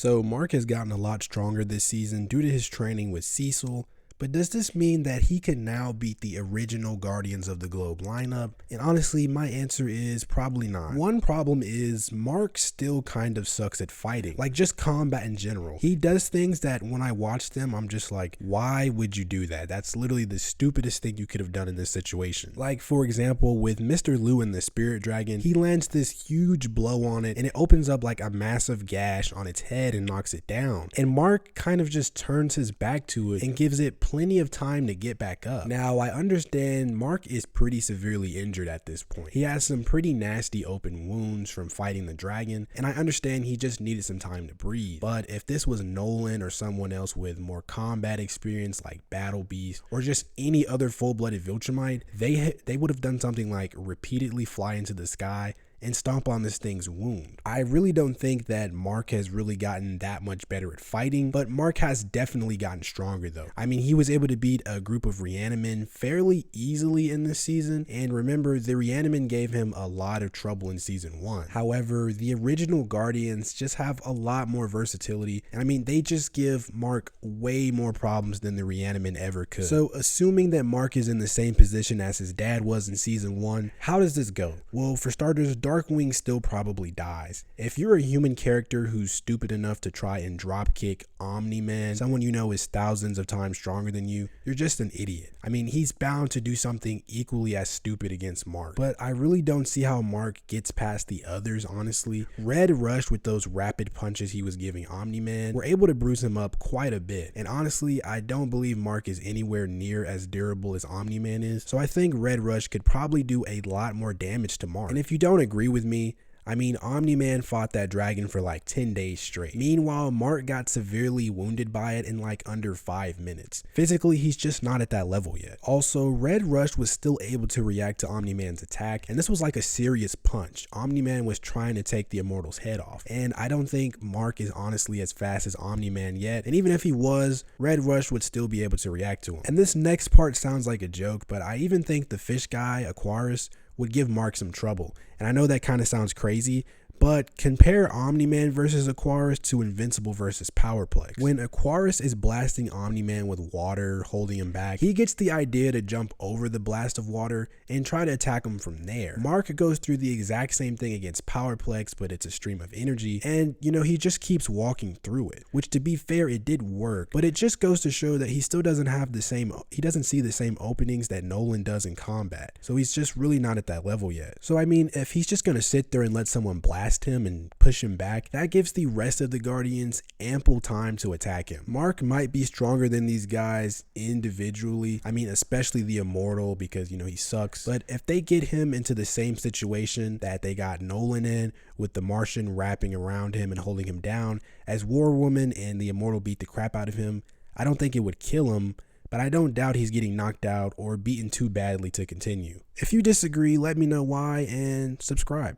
So Mark has gotten a lot stronger this season due to his training with Cecil, but does this mean that he can now beat the original Guardians of the Globe lineup? And honestly, my answer is probably not. One problem is Mark still kind of sucks at fighting, like just combat in general. He does things that when I watch them, I'm just like, why would you do that? That's literally the stupidest thing you could have done in this situation. Like for example, with Mr. Liu and the Spirit Dragon, he lands this huge blow on it and it opens up like a massive gash on its head and knocks it down. And Mark kind of just turns his back to it and gives it plenty of time to get back up. Now, I understand Mark is pretty severely injured at this point. He has some pretty nasty open wounds from fighting the dragon, and I understand he just needed some time to breathe. But if this was Nolan or someone else with more combat experience like Battle Beast or just any other full-blooded viltrumite, they would have done something like repeatedly fly into the sky and stomp on this thing's wound. I really don't think that Mark has really gotten that much better at fighting, but Mark has definitely gotten stronger though. I mean, he was able to beat a group of Reanimen fairly easily in this season, and remember, the Reanimen gave him a lot of trouble in season 1. However, the original Guardians just have a lot more versatility, and I mean, they just give Mark way more problems than the Reanimen ever could. So assuming that Mark is in the same position as his dad was in season 1, how does this go? Well, for starters, Darkwing still probably dies. If you're a human character who's stupid enough to try and dropkick Omni-Man, someone you know is thousands of times stronger than you, you're just an idiot. I mean, he's bound to do something equally as stupid against Mark, but I really don't see how Mark gets past the others, honestly. Red Rush, with those rapid punches he was giving Omni-Man, were able to bruise him up quite a bit, and honestly, I don't believe Mark is anywhere near as durable as Omni-Man is, so I think Red Rush could probably do a lot more damage to Mark. And if you don't agree with me, I mean, Omni-Man fought that dragon for like 10 days straight. Meanwhile, Mark got severely wounded by it in like under 5 minutes. Physically, he's just not at that level yet. Also, Red Rush was still able to react to Omni-Man's attack, and this was like a serious punch. Omni-Man was trying to take the Immortal's head off, and I don't think Mark is honestly as fast as Omni-Man yet, and even if he was, Red Rush would still be able to react to him. And this next part sounds like a joke, but I even think the fish guy, Aquarius, would give Mark some trouble. And I know that kind of sounds crazy, but compare Omni-Man versus Aquarius to Invincible versus Powerplex. When Aquarius is blasting Omni-Man with water, holding him back, he gets the idea to jump over the blast of water and try to attack him from there. Mark goes through the exact same thing against Powerplex, but it's a stream of energy, and you know, he just keeps walking through it, which to be fair, it did work, but it just goes to show that he still doesn't have the same, he doesn't see the same openings that Nolan does in combat, so he's just really not at that level yet. So I mean, if he's just gonna sit there and let someone blast him and push him back, that gives the rest of the Guardians ample time to attack him. Mark might be stronger than these guys individually, I mean especially the Immortal, because you know he sucks, but if they get him into the same situation that they got Nolan in, with the Martian wrapping around him and holding him down, as War Woman and the Immortal beat the crap out of him, I don't think it would kill him, but I don't doubt he's getting knocked out or beaten too badly to continue. If you disagree, let me know why and subscribe.